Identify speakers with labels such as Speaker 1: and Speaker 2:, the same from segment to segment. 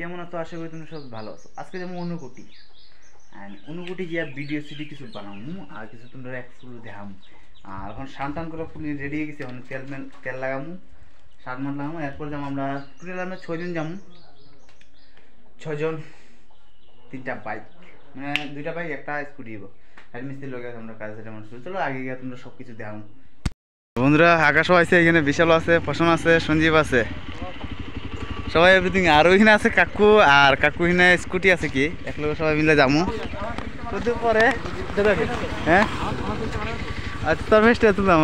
Speaker 1: কেমন আছো? আশা করি তুমি সব ভালো আছো। আজকে যেমন অনুকুটি অনুকুটি গিয়া ভিডিও সিডি কিছু বানাবো আর কিছু তোমরা একটু দেখাম। আর এখন স্নান টান করে ফুল রেডি হয়ে গেছে, এখন তেল লাগামু, সাত মাস লাগামু। এরপর যাবো আমরা টোটাল আমরা 6 জন যাবো, 6 জন, 3টা বাইক, মানে 2টা বাইক একটা স্কুটি দিব। আর মিস্ত্রি লোক আমরা কাজ যেমন শুরু। চলো আগে গিয়ে তোমরা সব কিছু দেখাম। বন্ধুরা আকাশও আছে, এখানে বিশাল আছে, ফসন আছে, সঞ্জীব আছে, সবাই এভরিথিং। আর ওইখানে আছে কাকু, আর কাকু এখানে স্কুটি আছে কি, একলগে সবাই মিলে যাবো কত পরে। হ্যাঁ আচ্ছা, তোর ফেস্টে তুললাম।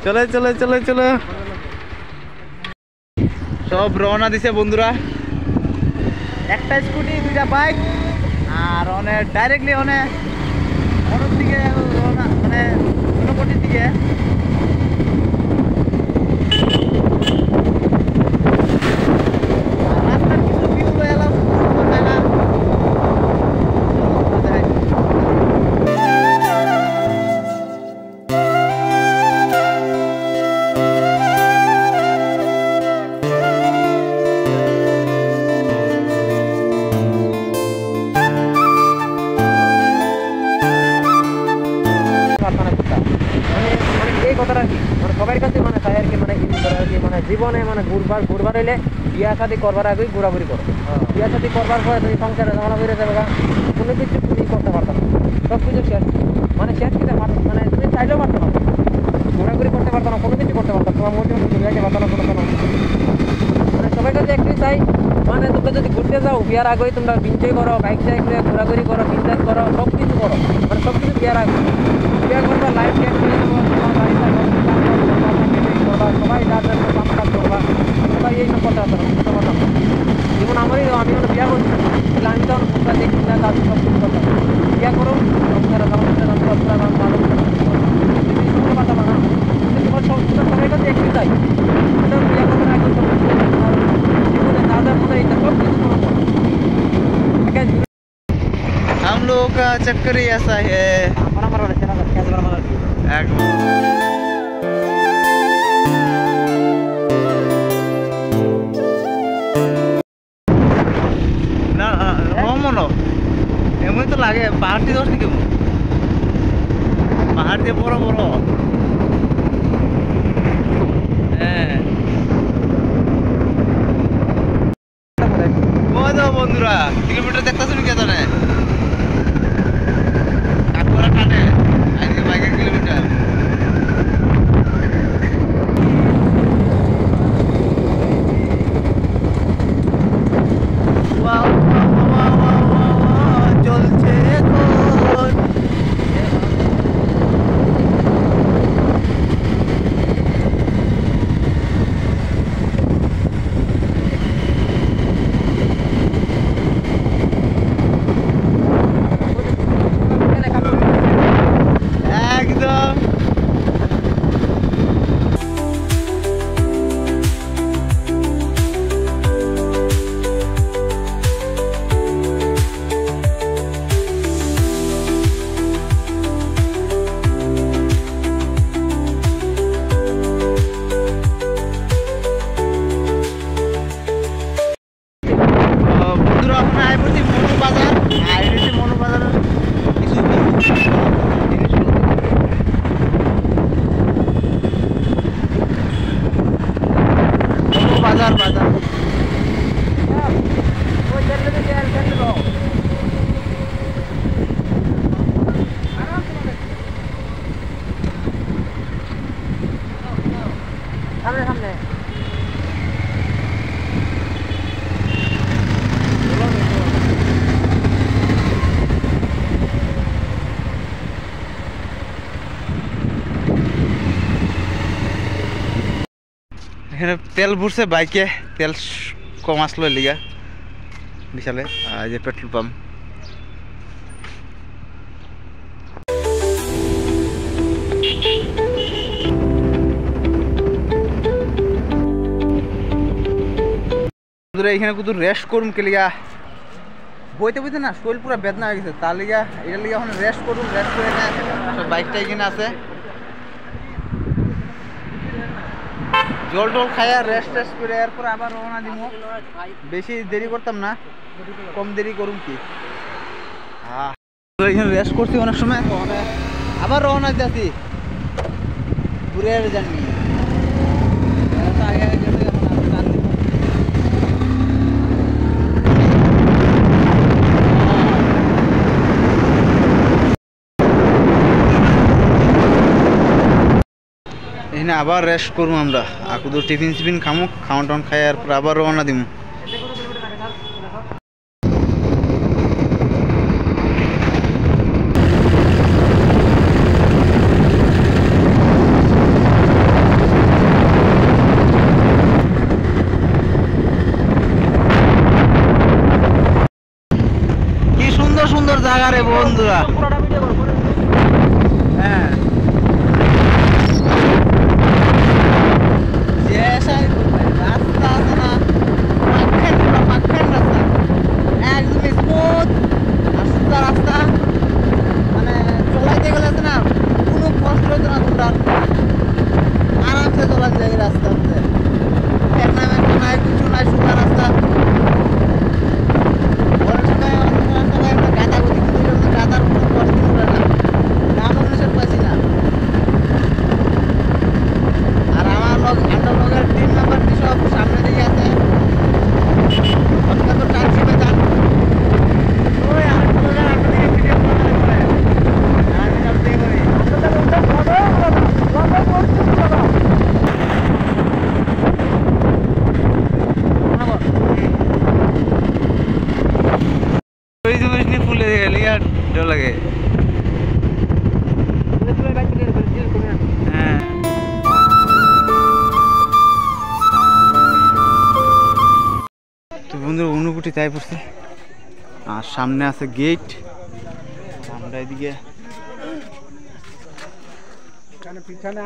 Speaker 1: চলে চলে চলে চলে সব রওনা দিছে বন্ধুরা। একটা স্কুটি, 2টা বাইক, আর অনেক ডাইরেক্টলি অনেক অনেক দিকে রওনা, মানে অনুকটির দিকে।
Speaker 2: জীবনে মানে ঘুরবার হইলে বিয়া শাদি করবার আগে ঘোরাঘুরি করো। বিয়া শাদি করবার পরে তুমি সংসারে ঝামেলা করে যাবে, কোনো কিছু তুমি করতে পারতো না, সব কিছু শেষ, মানে শেষ কিছু মানে তুমি চাইলেও পারতো না, ঘোরাঘুরি করতে পারতো না, কোনো কিছু করতে পারতো, তোমার মধ্যে যাইতে পারতো না কোনো কোনো। মানে সবাই কাছে একটু চাই, মানে তোমরা যদি ঘুরতে যাও বিয়ার আগেই তোমরা এনজয় করো, বাইক চাইলে ঘোরাঘুরি করো, বিন্দাস করো, সব কিছু করো, মানে সব কিছু বিয়ার আগে। বিয়া করবা লাইফ চেঞ্জ করে দেবো, তোমার বাড়িটা করবা, সবাই যা যা কাম কাজ করবা, সবাই এই সব করতে পারতো না, বুঝতে পারতাম না। যেমন আমি যখন বিয়া করছি, তাহলে আমি তখন তোমরা দেখি না, তাদের সব কিছু করতাম। বিয়া করো সংসারে পারতাম না, তোমার সবাই কাছে একটু চাই, বিয়া করবার আগে সব কিছু জীবনে যা যা মনে এটা সব কিছু করো।
Speaker 1: हम लोगों का चक्कर ही ऐसा है। না মনো এমন তো লাগে পাহাড় দিয়ে দোষ কেমন, পাহাড় দিয়ে বড় বড়। হ্যাঁ বন্ধুরা কিলোমিটার দেখতেছো নি কেন কাকুরা টানে আজকে বাইকের কিলোমিটার। চলছে বাজার বাজার
Speaker 2: সামনে সামনে
Speaker 1: এখানে তেল ভরছে বাইকে, তেল কম আসলো লিগা বিশালে। আর এই যে পেট্রোল পাম্প। এখানে কিন্তু রেস্ট করুম কে লিগা, বইতে বইতে না শরীর পুরো বেদনা হয়ে গেছে, তার লিগা এটার লিগা এখন রেস্ট করুম। রেস্ট করে বাইকটা এখানে আছে, জল টল খাইয়া রেস্ট টেস্ট করে এরপর আবার রওনা দিব। বেশি দেরি করতাম না, কম দেরি করুম কি। এখানে রেস্ট করছি অনেক সময়, আবার রওনা দিতেছি ঘুরে জানি। এখানে আবার রেস্ট করবো আমরা, আকুদু টিফিন সিফিন খামো, খাওয়ান টাউন খাই এরপর আবার রওনা দিব। কি সুন্দর সুন্দর জায়গা রে বন্ধুরা। হ্যাঁ লাগে। হ্যাঁ তো বন্ধু অনুকুটি তাই পড়ছে, আর সামনে আছে গেট। আমরা এদিকে
Speaker 2: পিছনে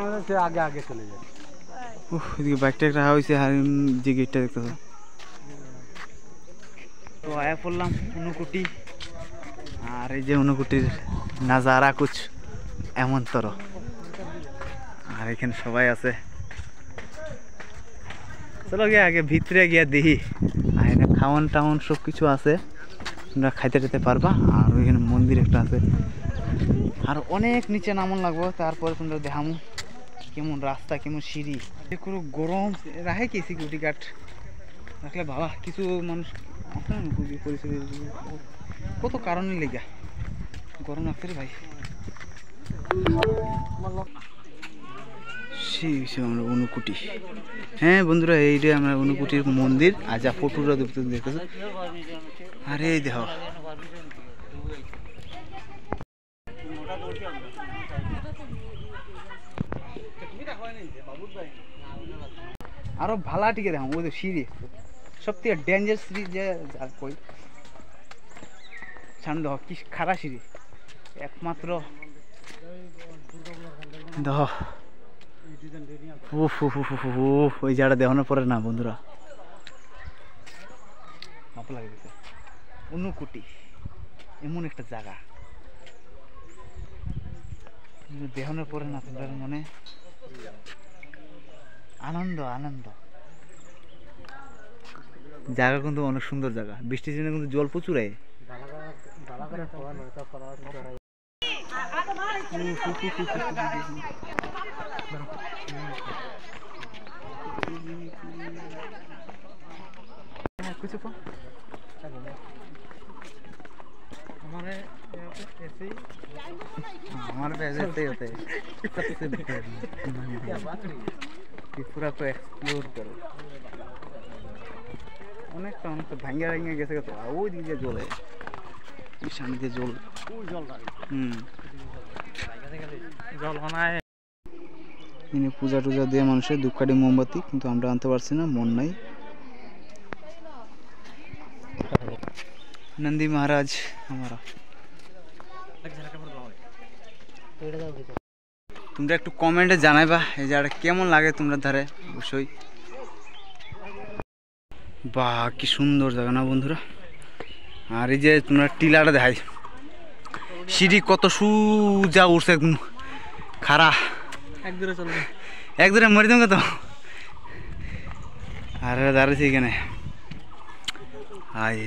Speaker 2: আগে আগে চলে যায়।
Speaker 1: এদিকে বাইকটা রাখা হয়েছে, আর যে গেটটা দেখতে হবে। তো আয়া পড়লাম অনুকুটি, আর এই যে অনুকুটির নাজারা কুছ এমন তর। আর এখানে সবাই আছে, চলো গিয়ে আগে ভিতরে গিয়ে দেখি। আর এখানে খাওয়ান টাওয়ান সব কিছু আছে, তোমরা খাইতে যেতে পারবা। আর ওইখানে মন্দির একটা আছে, আর অনেক নিচে নামন লাগবো, তারপরে তোমরা দেখামো কেমন রাস্তা, কেমন সিঁড়ি। কোনো গরম রাখে কি সিকিউরিটি গার্ড রাখলে ভালো। কিছু মানুষ কত কারণে লেগা গরম লাগছে রে ভাই। আমরা অনুকুটি, হ্যাঁ বন্ধুরা এইটা আমরা অনুকুটির মন্দির। আর যা ফটোটা দেখতেছে, আরে এই দেখো আরো ভালা টিকে দেখো ওই সিঁড়ি, সব থেকে ডেঞ্জার সিঁড়ি যে কই সামনে দেখো কি খারাপ সিঁড়ি একমাত্র। দেখো ওই জায়গাটা দেখানোর পরে না বন্ধুরা ভালো লাগে। অনুকুটি এমন একটা জায়গা দেখানোর পরে না তোমার মনে আনন্দ আনন্দ। জায়গা কিন্তু অনেক সুন্দর জায়গা, বৃষ্টির দিনে কিন্তু জল প্রচুর আয়। कुछ हमारे पे ऐसे ही होते हैं सबसे बेहतर। पूरा तो एक्सप्लोर करो। অনেকটা অনেকটা ভাঙ্গা ভাঙ্গা গেছে তো ওই দিক দিয়ে জল সামনে দিয়ে জল জল বানায়। এনে পূজা টুজা দিয়ে মানুষের ধূপকাঠি মোমবাতি, কিন্তু আমরা আনতে পারছি না, মন নাই। नंदी महाराज हमारा। তোমরা একটু কমেন্টে জানাইবা এই জায়গাটা কেমন লাগে তোমরা ধারে অবশ্যই। বাহ কি সুন্দর জায়গা না বন্ধুরা। আর এই যে তোমরা টিলাটা দেখাই, সিঁড়ি কত সুজা উঠছে, একদম খাড়া, একদূরে মরে যাবো তো। আর দাঁড়িয়েছে এখানে, আয়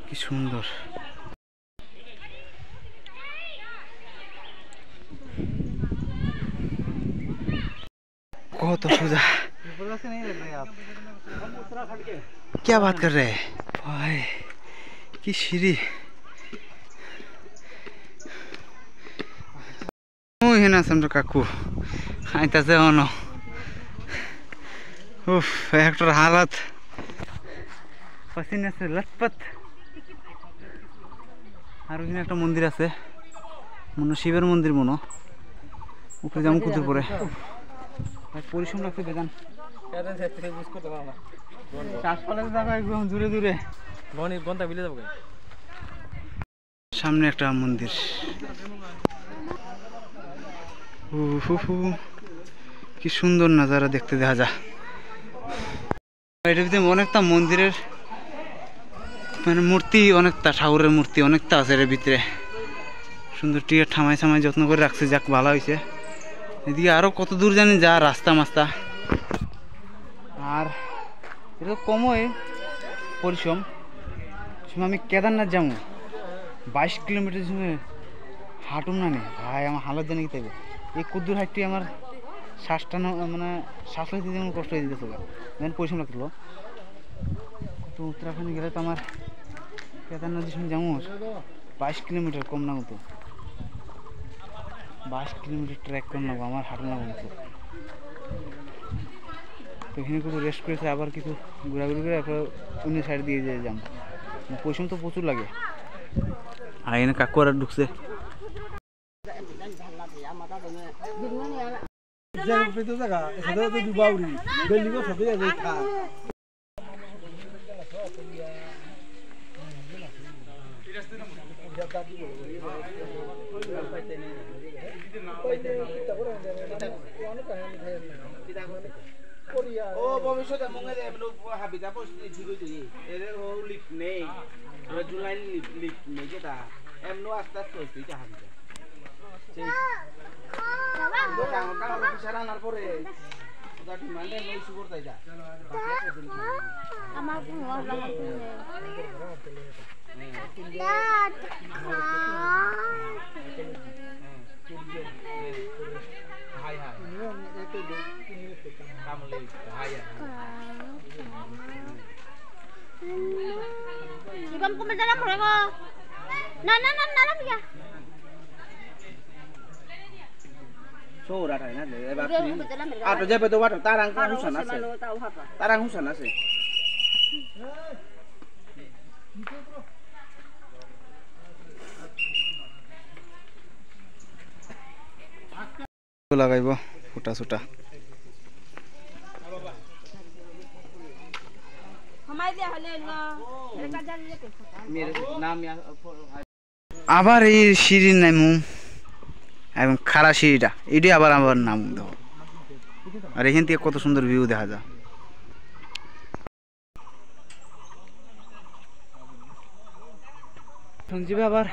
Speaker 1: কি সুন্দর। कहो तो सुजा क्या बात कर रहे हैं भाई की सीढ़ी है ना समझो काकू आईता से होनो उफ एक्टर हालत पसीने से लथपथ। আর ওখানে একটা মন্দির আছে, মনে শিবের মন্দির, মনে উপরে যেমন কুতুর পরে পরিশ্রম লাগছে বেদান দূরে দূরে সামনে একটা মন্দির। কি সুন্দর নাজারা দেখতে দেখা যায়। এটার ভিতরে অনেকটা মন্দিরের মানে মূর্তি, অনেকটা ঠাকুরের মূর্তি অনেকটা আছে এর ভিতরে। সুন্দর টিয়া ঠামাই সামাই যত্ন করে রাখছে, যাক ভালো হয়েছে। এদিকে আরো কত দূর জানি যা রাস্তা মাস্তা। আর এটা তো কমই পরিশ্রম। আমি কেদারনাথ যাবো 22 কিলোমিটার সময় হাঁটুম না নে ভাই, আমার হালত জানি কি থাকবে। এই কুদ্দুর হাইটটি আমার শ্বাস টানো মানে শ্বাস নিতে যেমন কষ্ট হয়ে যেতেছে, যেমন পরিশ্রম লাগলো। তো উত্তরাখণ্ড গেলে তো আমার কেদারনাথ সময় যাবো 22 কিলোমিটার কম না মতো, 22 কিলোমিটার ট্রেক কম নেবো আমার হাঁটু না মতো। তো এখানে কিছু রেস্ট করেছে, আবার কিছু ঘোরাঘুরি করে একবার অন্য সাইড দিয়ে যেয়ে যাবো। পরিশ্রম তো প্রচুর লাগে। আর এখানে কাকু আর ঢুকছে।
Speaker 3: ও ভবিষ্যতে মঙ্গে হাবিতা পরিস্থিতি ঠিক হইতো এর লিপ নেই, জুলাই লিপ নেই, যেটা এমন আস্তে আস্তে হইতো এটা হাবিতা সারানোর পরে ডিমান্ডে নই সুগর তাই যা আমার হাই হাই কামলে high
Speaker 4: Ibang kumadala mo ko. Na lang ya.
Speaker 3: Sora thai na le ba ki. A to je pe to wa tarang ka husan ase. Tarang husan ase.
Speaker 1: লাগাইব ফুটা সুটা। আবার এই সিঁড়ি নামু এবং খাড়া সিঁড়িটা এটি আবার আমার নাম দেখো। আর এখান থেকে কত সুন্দর ভিউ দেখা যায়। সঞ্জীবে আবার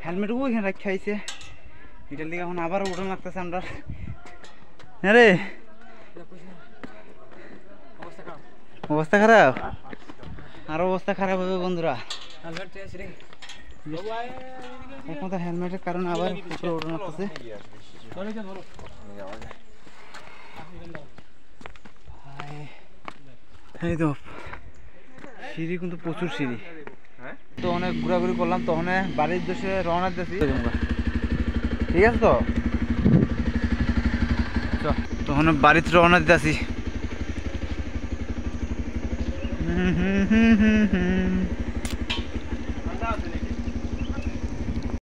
Speaker 1: হেলমেট ওইখানে রাখা হয়েছে, এটার দিকে এখন আবার উঠান লাগতেছে আমরা। না রে অবস্থা খারাপ, আরো অবস্থা খারাপ হবে বন্ধুরা। একমাত্র হেলমেটের কারণে আবার উপরে উঠান লাগতেছে। এই তো সিঁড়ি কিন্তু প্রচুর সিঁড়ি। তো অনেক ঘোরাঘুরি করলাম, তখন বাড়ির দেশে রওনা দিয়েছি। ঠিক আছে তো তখন বাড়িতে রওনা দিতেছি।